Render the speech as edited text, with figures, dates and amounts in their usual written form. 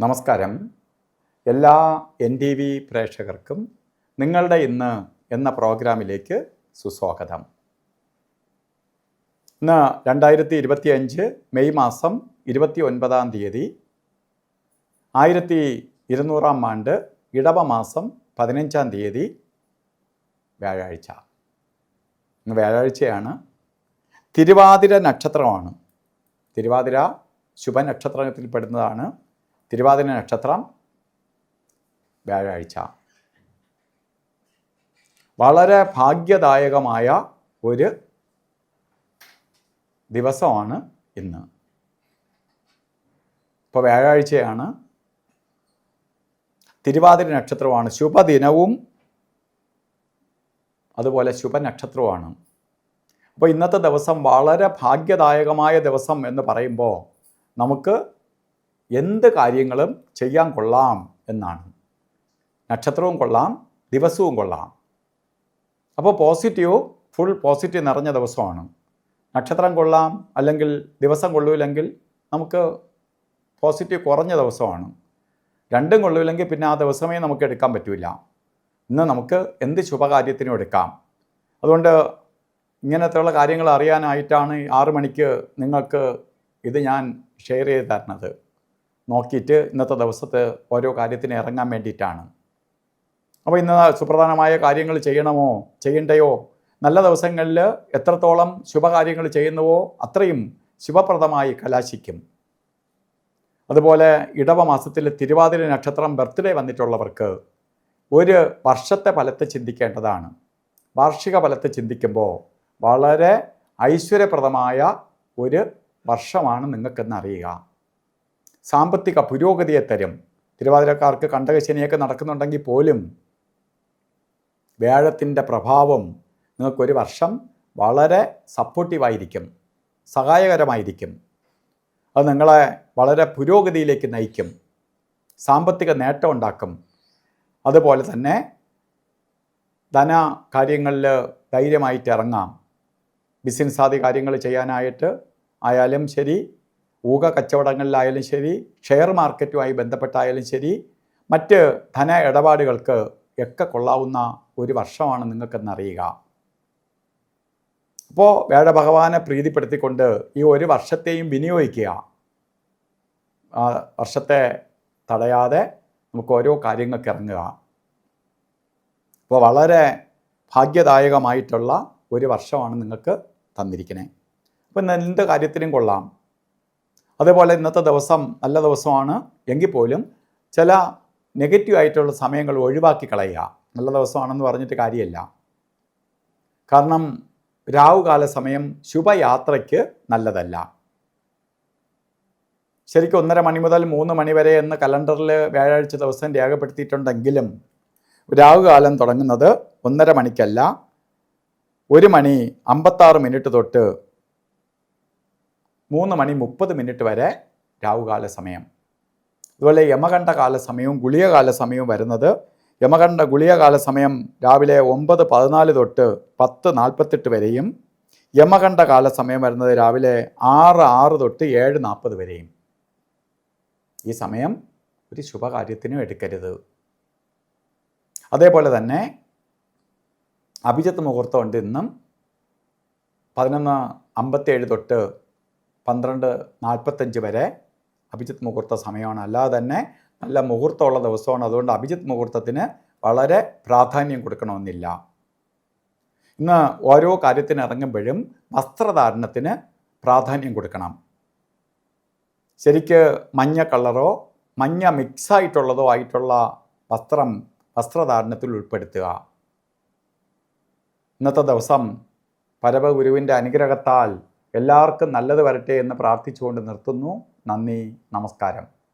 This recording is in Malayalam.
നമസ്കാരം. എല്ലാ NTV പ്രേക്ഷകർക്കും നിങ്ങളുടെ ഇന്ന് എന്ന പ്രോഗ്രാമിലേക്ക് സുസ്വാഗതം. ഇന്ന് 2025 മെയ് മാസം 29-ാം തീയതി 1200-ാം ആണ്ട് ഇടവ മാസം 15-ാം തീയതി വ്യാഴാഴ്ച. ഇന്ന് വ്യാഴാഴ്ചയാണ്. തിരുവാതിര നക്ഷത്രമാണ്. തിരുവാതിര ശുഭനക്ഷത്രത്തിൽപ്പെടുന്നതാണ്. തിരുവാതിര നക്ഷത്രം വ്യാഴാഴ്ച. വളരെ ഭാഗ്യദായകമായ ഒരു ദിവസമാണ് ഇന്ന്. ഇപ്പോൾ വ്യാഴാഴ്ചയാണ്, തിരുവാതിര നക്ഷത്രമാണ്, ശുഭദിനവും അതുപോലെ ശുഭനക്ഷത്രവുമാണ്. അപ്പോൾ ഇന്നത്തെ ദിവസം വളരെ ഭാഗ്യദായകമായ ദിവസം എന്ന് പറയുമ്പോൾ നമുക്ക് എന്ത് കാര്യങ്ങളും ചെയ്യാൻ കൊള്ളാം എന്നാണ്. നക്ഷത്രവും കൊള്ളാം, ദിവസവും കൊള്ളാം. അപ്പോൾ ഫുൾ പോസിറ്റീവ് നിറഞ്ഞ ദിവസമാണ്. നക്ഷത്രം കൊള്ളാം അല്ലെങ്കിൽ ദിവസം കൊള്ളൂല്ലെങ്കിൽ നമുക്ക് പോസിറ്റീവ് കുറഞ്ഞ ദിവസമാണ്. രണ്ടും കൊള്ളൂല്ലെങ്കിൽ പിന്നെ ആ ദിവസമേ നമുക്ക് എടുക്കാൻ പറ്റില്ല. ഇന്ന് നമുക്ക് എന്ത് ശുഭകാര്യത്തിനും എടുക്കാം. അതുകൊണ്ട് ഇങ്ങനത്തെയുള്ള കാര്യങ്ങൾ അറിയാനായിട്ടാണ് 6 മണിക്ക് നിങ്ങൾക്ക് ഇത് ഞാൻ ഷെയർ ചെയ്ത് തരുന്നത്. നോക്കിയിട്ട് ഇന്നത്തെ ദിവസത്തെ ഓരോ കാര്യത്തിന് ഇറങ്ങാൻ വേണ്ടിയിട്ടാണ്. അപ്പോൾ ഇന്ന് സുപ്രധാനമായ കാര്യങ്ങൾ ചെയ്യണമോ ചെയ്യണ്ടയോ, നല്ല ദിവസങ്ങളിൽ എത്രത്തോളം ശുഭകാര്യങ്ങൾ ചെയ്യുന്നുവോ അത്രയും ശുഭപ്രദമായി കലാശിക്കും. അതുപോലെ ഇടവ മാസത്തിൽ തിരുവാതിര നക്ഷത്രം ബർത്ത്ഡേ വന്നിട്ടുള്ളവർക്ക് ഒരു വർഷത്തെ ഫലത്തെ ചിന്തിക്കേണ്ടതാണ്. വാർഷിക ഫലത്തെ ചിന്തിക്കുമ്പോൾ വളരെ ഐശ്വര്യപ്രദമായ ഒരു വർഷമാണ് നിങ്ങൾക്കെന്ന് അറിയുക. സാമ്പത്തിക പുരോഗതിയെ തരും. തിരുവാതിരക്കാർക്ക് കണ്ടകശനിയൊക്കെ നടക്കുന്നുണ്ടെങ്കിൽ പോലും വ്യാഴത്തിൻ്റെ പ്രഭാവം നിങ്ങൾക്കൊരു വർഷം വളരെ സപ്പോർട്ടീവായിരിക്കും, സഹായകരമായിരിക്കും. അത് നിങ്ങളെ വളരെ പുരോഗതിയിലേക്ക് നയിക്കും, സാമ്പത്തിക നേട്ടം ഉണ്ടാക്കും. അതുപോലെ തന്നെ ധന കാര്യങ്ങളിൽ ധൈര്യമായിട്ട് ഇറങ്ങാം. ബിസിനസ് ആദി കാര്യങ്ങൾ ചെയ്യാനായിട്ട് ആയാലും ശരി, ഊഹ കച്ചവടങ്ങളിലായാലും ശരി, ഷെയർ മാർക്കറ്റുമായി ബന്ധപ്പെട്ടായാലും ശരി, മറ്റ് ധന ഇടപാടുകൾക്ക് ഒക്കെ കൊള്ളാവുന്ന ഒരു വർഷമാണ് നിങ്ങൾക്കെന്നറിയുക. അപ്പോൾ വ്യാഴഭഗവാനെ പ്രീതിപ്പെടുത്തിക്കൊണ്ട് ഈ ഒരു വർഷത്തെയും വിനിയോഗിക്കുക. ആ വർഷത്തെ തടയാതെ നമുക്ക് ഓരോ കാര്യങ്ങൾക്ക് ഇറങ്ങുക. അപ്പോൾ വളരെ ഭാഗ്യദായകമായിട്ടുള്ള ഒരു വർഷമാണ് നിങ്ങൾക്ക് തന്നിരിക്കണേ. അപ്പോൾ എന്ത് കാര്യത്തിനും കൊള്ളാം. അതേപോലെ ഇന്നത്തെ ദിവസം നല്ല ദിവസമാണ് എങ്കിൽ പോലും ചില നെഗറ്റീവായിട്ടുള്ള സമയങ്ങൾ ഒഴിവാക്കി കളയുക. നല്ല ദിവസമാണെന്ന് പറഞ്ഞിട്ട് കാര്യമില്ല. കാരണം രാവുകാല സമയം ശുഭയാത്രയ്ക്ക് നല്ലതല്ല. ശരിക്കും 1:30 മണി മുതൽ 3 മണി വരെ എന്ന് കലണ്ടറിൽ വ്യാഴാഴ്ച ദിവസം രേഖപ്പെടുത്തിയിട്ടുണ്ടെങ്കിലും രാവുകാലം തുടങ്ങുന്നത് 1:30 മണിക്കല്ല, 1:56 തൊട്ട് 3:30 വരെ രാവുകാല സമയം. അതുപോലെ യമകണ്ഠ കാല സമയവും ഗുളികകാല സമയവും വരുന്നത്, ഗുളികകാല സമയം രാവിലെ 9:14 തൊട്ട് 10:48 വരെയും, യമകണ്ഠ കാല സമയം വരുന്നത് രാവിലെ 6:06 തൊട്ട് 7:40 വരെയും. ഈ സമയം ഒരു ശുഭകാര്യത്തിനും എടുക്കരുത്. അതേപോലെ തന്നെ അഭിജിത്ത് മുഹൂർത്തമുണ്ട്. ഇന്നും 11:57 തൊട്ട് 12:45 വരെ അഭിജിത്ത് മുഹൂർത്ത സമയമാണ്. അല്ലാതെ തന്നെ നല്ല മുഹൂർത്തമുള്ള ദിവസമാണ്. അതുകൊണ്ട് അഭിജിത്ത് മുഹൂർത്തത്തിന് വളരെ പ്രാധാന്യം കൊടുക്കണമെന്നില്ല. ഇന്ന് ഓരോ കാര്യത്തിന് ഇറങ്ങുമ്പോഴും വസ്ത്രധാരണത്തിന് പ്രാധാന്യം കൊടുക്കണം. ശരിക്ക് മഞ്ഞ കളറോ മഞ്ഞ മിക്സായിട്ടുള്ളതോ ആയിട്ടുള്ള വസ്ത്രധാരണത്തിൽ ഉൾപ്പെടുത്തുക. ഇന്നത്തെ ദിവസം പരമഗുരുവിൻ്റെ അനുഗ്രഹത്താൽ എല്ലാവർക്കും നല്ലത് വരട്ടെ എന്ന് പ്രാർത്ഥിച്ചുകൊണ്ട് നിർത്തുന്നു. നന്ദി, നമസ്കാരം.